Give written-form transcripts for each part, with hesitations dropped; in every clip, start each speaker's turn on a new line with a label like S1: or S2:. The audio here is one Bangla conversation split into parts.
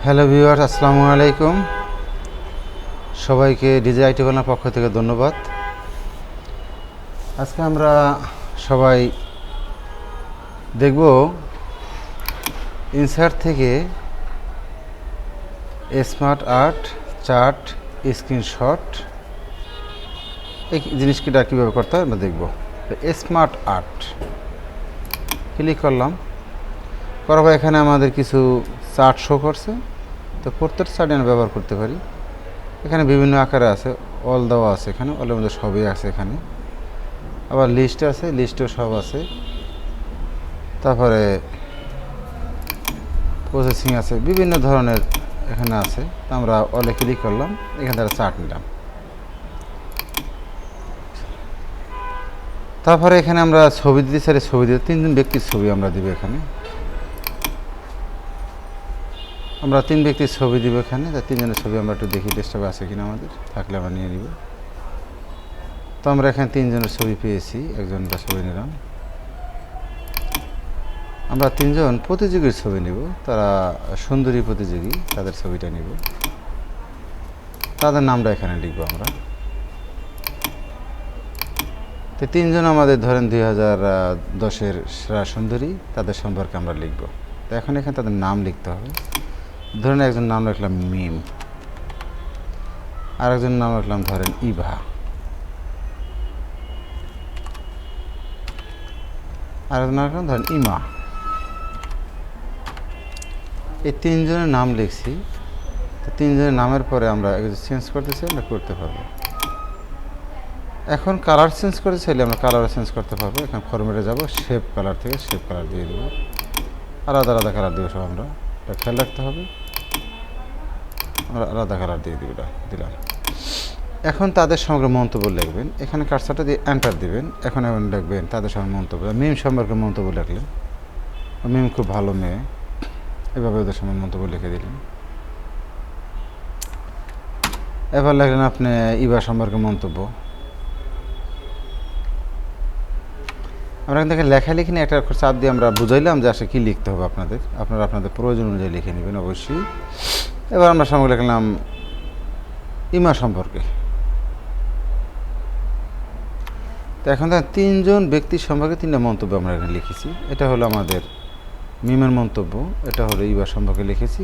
S1: হ্যালো ভিউয়ার্স, আসসালামু আলাইকুম। সবাইকে ডিজে আইটি বাংলার পক্ষ থেকে ধন্যবাদ। আজকে আমরা সবাই দেখব ইনসার্ট থেকে স্মার্ট আর্ট চার্ট স্ক্রিনশট এই জিনিসটা কীভাবে করতে হয় আমরা দেখব। স্মার্ট আর্ট ক্লিক করলাম, করার পর এখানে আমাদের কিছু চার্ট শো করছে। তো প্রত্যেক চার্ট আমরা ব্যবহার করতে পারি। এখানে বিভিন্ন আকারে আছে, অল দেওয়া আছে, এখানে অলের মধ্যে সবই আছে। এখানে আবার লিস্ট আছে, লিস্টেও সব আছে। তারপরে প্রসেসিং আছে, বিভিন্ন ধরনের এখানে আছে। তো আমরা অলে ক্লিক করলাম, এখান থেকে চার্ট নিলাম। তারপরে এখানে আমরা ছবি দিতে চাই, ছবি দিতে 3 ব্যক্তির ছবি আমরা দিব। এখানে আমরা 3 ব্যক্তির ছবি দিব। এখানে 3 জনের ছবি আমরা একটু দেখি ডেস্কটপে আছে কিনা, আমাদের থাকলে আমরা নিয়ে নিব। তো আমরা এখানে 3 জনের ছবি পেয়েছি, একজনটা ছবি নিলাম। আমরা 3 জন প্রতিযোগীর ছবি নিব, তারা সুন্দরী প্রতিযোগী, তাদের ছবিটা নিব। তাদের নামটা এখানে লিখব আমরা। তো 3 জন আমাদের ধরেন 2010-এর সেরা সুন্দরী, তাদের সম্পর্কে আমরা লিখব। তো এখন এখানে তাদের নাম লিখতে হবে। ধরেন একজন নাম রাখলাম মিম, আর একজন নাম রাখলাম ধরেন ইভা, আর একজন নাম রাখলাম ধরেন ইমা। এই 3 জনের নাম লিখছি। তো 3 জনের নামের পরে আমরা চেঞ্জ করতে চাই, আমরা করতে পারবো। এখন কালার চেঞ্জ করতে চাইলে আমরা কালার চেঞ্জ করতে পারবো। এখন ফরম্যাটে যাব, শেপ কালার থেকে শেপ কালার দিয়ে দেবো। আলাদা আলাদা কালার দেবো সব, আমরা এটা খেয়াল রাখতে হবে। আমরা আলাদা কালার দিয়ে দিলাম। এখন তাদের সঙ্গে মন্তব্য লিখবেন। এখানে কার্সারটা দিয়ে এন্টার দিবেন। এখন লিখবেন তাদের সঙ্গে মন্তব্য। মিম সম্পর্কে মন্তব্য লিখলেন, মিম খুব ভালো মেয়ে, এভাবে ওদের সঙ্গে মন্তব্য লিখে দিলেন। এবার লিখলেন আপনি ইভা সম্পর্কে মন্তব্য। আমরা এখান থেকে লেখালেখি নিয়ে একটা চাপ দিয়ে আমরা বুঝাইলাম যে আসলে কী লিখতে হবে আপনাদের। আপনারা আপনাদের প্রয়োজন অনুযায়ী লিখে নেবেন অবশ্যই। এবার আমরা সঙ্গে লিখলাম ইমা সম্পর্কে। তো এখন 3 জন ব্যক্তির সম্পর্কে 3টা মন্তব্য আমরা এখানে লিখেছি। এটা হলো আমাদের মিমের মন্তব্য, এটা হলো ইভা সম্পর্কে লিখেছি,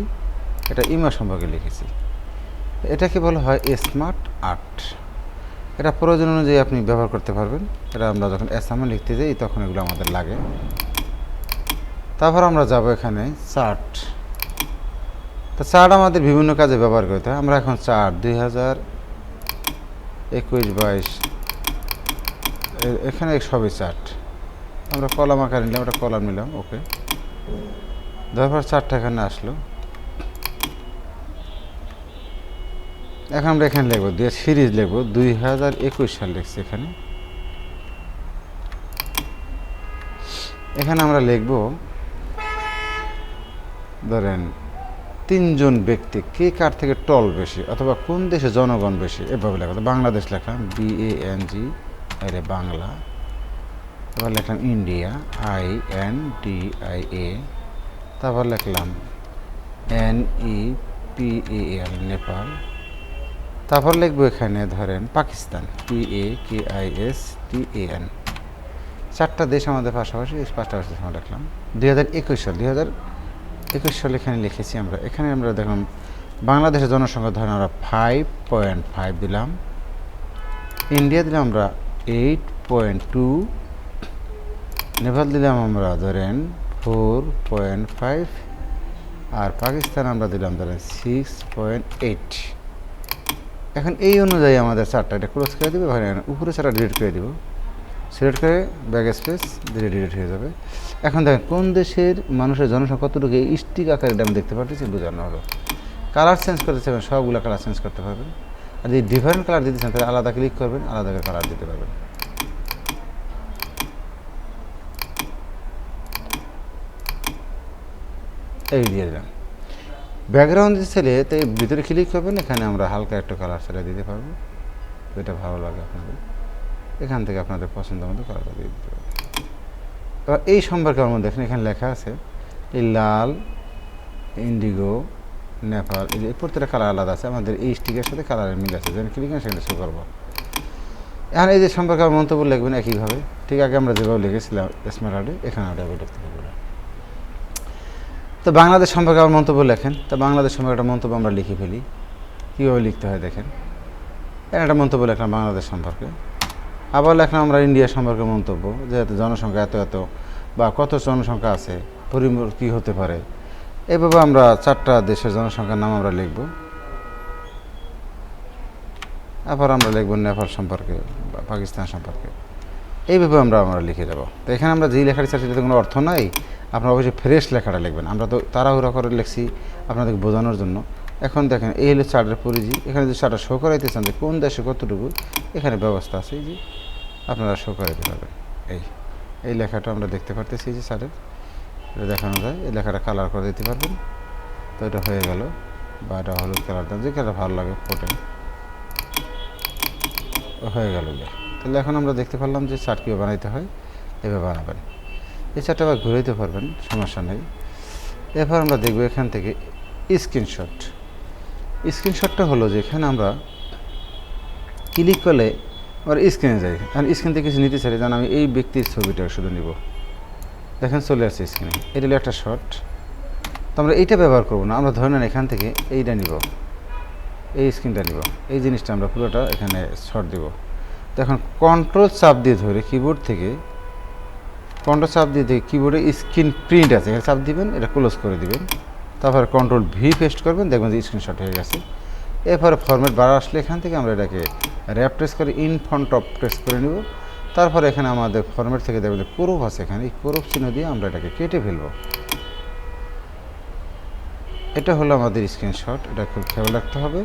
S1: এটা ইমা সম্পর্কে লিখেছি। এটাকে বলা হয় স্মার্ট আর্ট। এটা প্রয়োজন অনুযায়ী আপনি ব্যবহার করতে পারবেন। এটা আমরা যখন অ্যাসাইনমেন্ট লিখতে যাই তখন এগুলো আমাদের লাগে। তারপর আমরা যাব এখানে চার্ট। তো চার্ট আমাদের বিভিন্ন কাজে ব্যবহার করতে হয়। আমরা এখন চার্ট 2021-22 এখানে সবই চার্ট। আমরা কলাম আকার নিলাম, ওটা কলাম নিলাম, ওকে। তারপর চার্টটা এখানে আসলো। এখন আমরা এখানে লিখবো সিরিজ লিখবো 2021 সাল লিখছি এখানে। এখানে আমরা লিখব ধরেন 3 জন ব্যক্তি কে কার থেকে টল বেশি, অথবা কোন দেশে জনগণ বেশি, এভাবে লেখা। বাংলাদেশ লেখলাম BANG, আরে বাংলা। তারপর লিখলাম ইন্ডিয়া INDIA। তারপর লিখলাম NEPAL, নেপাল। তারপর লিখবো এখানে ধরেন পাকিস্তান PAKISTAN। 4টা দেশ আমাদের পাশাপাশি, 5টা দেশ আমরা লিখলাম। 2021 সাল এখানে লিখেছি আমরা। এখানে আমরা দেখলাম বাংলাদেশের জনসংখ্যা ধরেন আমরা 5.5 দিলাম, ইন্ডিয়া দিলাম আমরা 8.2, নেপাল দিলাম আমরা ধরেন 4.5, আর পাকিস্তান আমরা দিলাম ধরেন 6.8। এখন এই অনুযায়ী আমাদের চারটা এটা ক্লোজ করে দেবে। উপরে চারটা ডিলিট করে দেবো, সিলেক্ট করে ব্যাক স্পেস দিলে ডিলিট হয়ে যাবে। এখন দেখেন কোন দেশের মানুষের জনসংখ্যা কতটুকু স্টিক আকারে এটা আমি দেখতে পাচ্ছি, বোঝানো হলো। কালার চেঞ্জ করতে চাইবেন, সবগুলো কালার চেঞ্জ করতে পারবেন। আর যদি ডিফারেন্ট কালার দিতে চান তাহলে আলাদা ক্লিক করবেন, আলাদা করে কালার দিতে পারবেন। এই দিয়ে দিলাম। ব্যাকগ্রাউন্ড দিতে চাইলে তো ভিতরে ক্লিক করবেন, এখানে আমরা হালকা একটা কালার সেটা দিতে পারবো, যেটা ভালো লাগে আপনাদের। এখান থেকে আপনাদের পছন্দ মতো কালারটা দিয়ে দিতে পারবেন। এই সম্পর্কে আমার মধ্যে দেখেন এখানে লেখা আছে এই লাল, ইন্ডিগো, নেপাল, এই যে প্রত্যেকটা কালার আলাদা আছে, আমাদের এই স্টিকের সাথে কালারের মিল আছে, যেন ক্লিক করেন সেখানে শো করবো। এখন এই যে সম্পর্কে মন্তব্য লিখবেন একইভাবে, ঠিক আগে আমরা যেভাবে লিখেছিলাম স্মার্ট আর্টে, এখানে ওটা লিখতে পারবো না। তো বাংলাদেশ সম্পর্কে আবার মন্তব্য লেখেন, তো বাংলাদেশ সম্পর্কে একটা মন্তব্য আমরা লিখে ফেলি। কীভাবে লিখতে হয় দেখেন, একটা মন্তব্য লিখলাম বাংলাদেশ সম্পর্কে, আবার লিখলাম আমরা ইন্ডিয়া সম্পর্কে মন্তব্য, যেহেতু জনসংখ্যা এত এত বা কত জনসংখ্যা আছে, পরিমাণ কী হতে পারে, এভাবে আমরা 4টা দেশের জনসংখ্যার নাম আমরা লিখব। আবার আমরা লিখব নেপাল সম্পর্কে বা পাকিস্তান সম্পর্কে, এইভাবে আমরা লিখে যাব। তো এখানে আমরা যেই লেখাটি চাচ্ছি সেটাতে কোনো অর্থ নাই, আপনারা অবশ্যই ফ্রেশ লেখাটা লিখবেন। আমরা তো তাড়াহুড়া করে লিখছি আপনাদেরকে বোঝানোর জন্য। এখন দেখেন এই হলো চার্টের পরিধি, এখানে যদি চার্টটা শো করাইতে চান যে কোন দেশে কতটুকু, এখানে ব্যবস্থা আছে, এই যে আপনারা শো করাইতে পারবেন। এই লেখাটা আমরা দেখতে পারতেছি, যে চার্টের এটা দেখানো যায়, এই লেখাটা কালার করে দিতে পারবেন। তো এটা হয়ে গেল, বা এটা হলুদ কালার দেন, যে কালার ভালো লাগে ফোটে হয়ে গেল। তাহলে এখন আমরা দেখতে পারলাম যে চার্ট কীভাবে বানাইতে হয়, এভাবে বানাবেন। এই চার্টটা আবার ঘুরাইতে পারবেন, সমস্যা নেই। এরপর আমরা দেখব এখান থেকে স্ক্রিনশট। স্ক্রিনশটটা হলো যে এখানে আমরা ক্লিক করলে আবার স্ক্রিনে যাই, আর স্ক্রিন থেকে কিছু নিতে চাই, যেন আমি এই ব্যক্তির ছবিটা শুধু নিব। দেখেন চলে আসছে স্ক্রিনে, এটা হলো একটা শট। তো আমরা এইটা ব্যবহার করবো না, আমরা ধরে নেন এখান থেকে এইটা নিব, এই স্ক্রিনটা নিব, এই জিনিসটা আমরা পুরোটা এখানে শট দিব। তো এখন কন্ট্রোল চাপ দিয়ে ধরে কিবোর্ড থেকে কিবোর্ডে স্ক্রিন প্রিন্ট আছে, এখানে চাপ দিবেন, এটা ক্লোজ করে দিবেন, তারপরে কন্ট্রোল ভি পেস্ট করবেন, দেখবেন যে স্ক্রিনশট হয়ে গেছে। এরপরে ফরম্যাট বার আসলে এখান থেকে আমরা এটাকে র্যাপ প্রেস করে ইন ফ্রন্ট অফ প্রেস করে নেব। তারপরে এখানে আমাদের ফরম্যাট থেকে দেখবেন যে ক্রপ আছে, এখানে এই ক্রপ চিহ্ন দিয়ে আমরা এটাকে কেটে ফেলব। এটা হলো আমাদের স্ক্রিনশট, এটা খুব খেয়াল রাখতে হবে।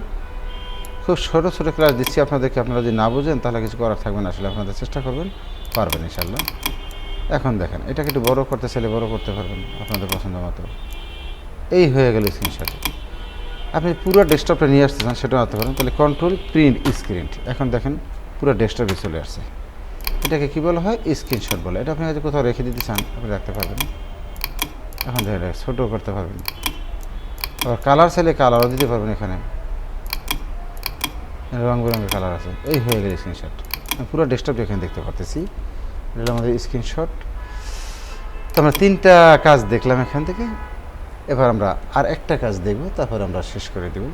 S1: খুব ছোটো ছোটো ক্লাস দিচ্ছি আপনাদেরকে, আপনারা যদি না বুঝেন তাহলে কিছু করার থাকবে না, আসলে আপনাদের চেষ্টা করবেন, পারবেন ইনশাল্লাহ। এখন দেখেন এটাকে একটু বড় করতে চাইলে বড় করতে পারবেন আপনাদের পছন্দ মতো। এই হয়ে গেল স্ক্রিনশট। আপনি পুরো ডেস্কটপটা নিয়ে আসতে চান সেটাও আনতে পারেন, তাহলে কন্ট্রোল প্রিন্ট স্ক্রিন। এখন দেখেন পুরো ডেস্কটপে চলে আসছে। এটাকে কী বলা হয়, স্ক্রিনশট বলে। এটা আপনি হয়তো কোথাও রেখে দিতে চান, আপনি রাখতে পারবেন। এখন দেখেন ছোটো করতে পারবেন, আবার কালার চাইলে কালারও দিতে পারবেন, এখানে রং বেরঙের কালার আছে। এই হয়ে গেল স্ক্রিনশট, পুরো ডেস্কটপ এখানে দেখতে পারতেছি। এটা আমাদের স্ক্রিনশট। তো আমরা 3টা কাজ দেখলাম এখান থেকে। এবার আমরা আর একটা কাজ দেখব, তারপর আমরা শেষ করে দেব।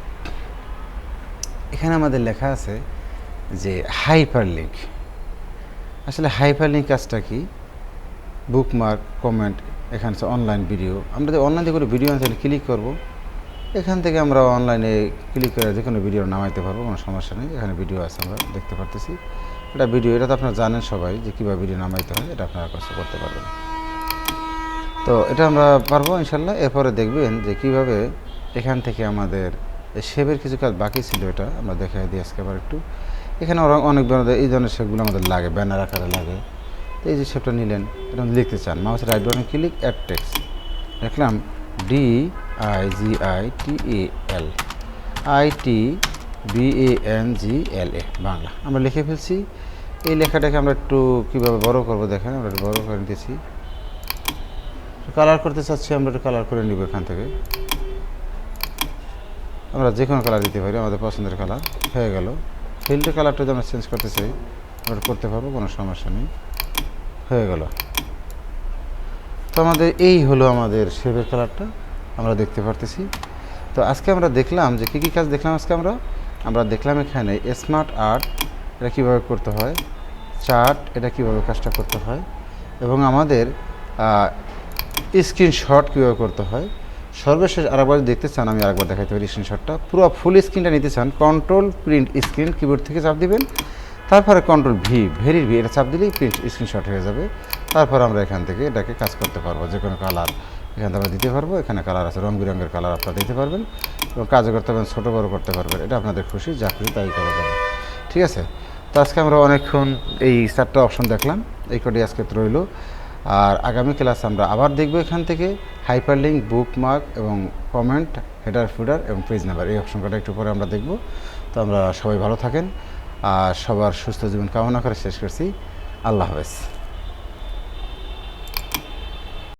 S1: এখানে আমাদের লেখা আছে যে হাইপার লিঙ্ক। আসলে হাইপার লিঙ্ক কাজটা কি, বুকমার্ক, কমেন্ট, এখানে অনলাইন ভিডিও। আমরা যদি অনলাইন থেকে ভিডিও আনতে ক্লিক করব, এখান থেকে আমরা অনলাইনে ক্লিক করে যে কোনো ভিডিও নামাইতে পারবো, কোনো সমস্যা নেই। এখানে ভিডিও আছে, আমরা দেখতে পারতেছি এটা ভিডিও। এটা তো আপনারা জানেন সবাই যে কীভাবে ভিডিও নামাইতে হয়, এটা আপনারা কষ্ট করতে পারবেন। তো এটা আমরা পারবো ইনশাল্লাহ। এরপরে দেখবেন যে কিভাবে এখান থেকে আমাদের শেপের কিছু কাজ বাকি ছিল, এটা আমরা দেখাই দিই আজকে আবার একটু। এখানে অনেক এই ধরনের শেপগুলো আমাদের লাগে, ব্যানার আকারে লাগে। তো এই যে শেপটা নিলেন, এটা লিখতে চান, মাউসের রাইট বাটনে ক্লিক, অ্যাড টেক্সট লিখলাম DIGITAL বাংলা, আমরা লিখে ফেলছি। এই লেখাটাকে আমরা একটু কীভাবে বড় করবো দেখেন, আমরা একটু বড় করে নিতেছি। কালার করতে চাচ্ছি, আমরা একটু কালার করে নিব। এখান থেকে আমরা যে কোনো কালার দিতে পারি, আমাদের পছন্দের কালার হয়ে গেল। ফিল্টার কালারটা যদি আমরা চেঞ্জ করতে চাই, আমরা করতে পারবো, কোনো সমস্যা নেই, হয়ে গেল। তো আমাদের এই হলো আমাদের শেপের কালারটা, আমরা দেখতে পারতেছি। তো আজকে আমরা দেখলাম যে কী কাজ দেখলাম। আজকে আমরা দেখলাম এখানে স্মার্ট আর্ট এটা কীভাবে করতে হয়, চার্ট এটা কীভাবে কাজটা করতে হয়, এবং আমাদের স্ক্রিনশট কীভাবে করতে হয়। সর্বশেষ আরেকবার দেখতে চান, আমি আরেকবার দেখাতে পারি স্ক্রিনশটটা। পুরো ফুল স্ক্রিনটা নিতে চান, কন্ট্রোল প্রিন্ট স্ক্রিন কিবোর্ড থেকে চাপ দিবেন, তারপরে কন্ট্রোল ভি এটা চাপ দিলেই প্রিন্ট স্ক্রিনশট হয়ে যাবে। তারপর আমরা এখান থেকে এটাকে কাজ করতে পারবো, যে কোনো কালার এখান থেকে আমরা দিতে পারবো। এখানে কালার আছে, রং বেরঙের কালার আপনারা দিতে পারবেন, এবং কাজও করতে পারবেন, ছোটো বড়ো করতে পারবেন। এটা আপনাদের খুশি, যা খুশি তাই করা যাবে, ঠিক আছে। তো আজকে আমরা অনেকক্ষণ এই 4টা অপশন দেখলাম, এই কটি আজকে রইল। আর আগামী ক্লাসে আমরা আবার দেখব এখান থেকে হাইপারলিঙ্ক, বুকমার্ক এবং কমেন্ট, হেডার, ফুডার এবং পেজ নাম্বার, এই অপশন কটা একটু পরে আমরা দেখব। তো আমরা সবাই ভালো থাকেন আর সবার সুস্থ জীবন কামনা করে শেষ করছি। আল্লাহ হাফেজ।